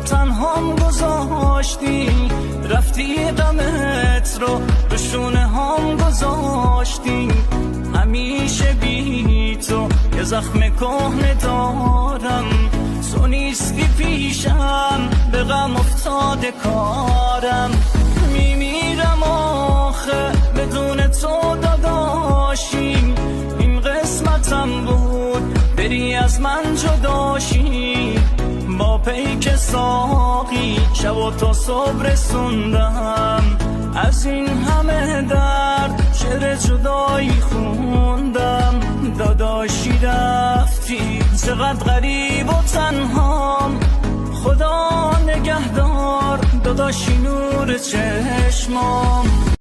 تنهام گذاشتی، رفتی غمت رو به شونه هم گذاشتی. همیشه بی تو یه زخم کهنه دارم، تو نیستی پیشم به غم افتاده کارم. میمیرم آخه بدون تو داداشی، این قسمتم بود بری از من جداشی. با پیک ساقی شب و تا صبح رسوندم، از این همه درد شعر جدایی خوندم. داداشی رفتی چقدر غریب و تنهام، خدا نگهدار داداشی نور چشمام.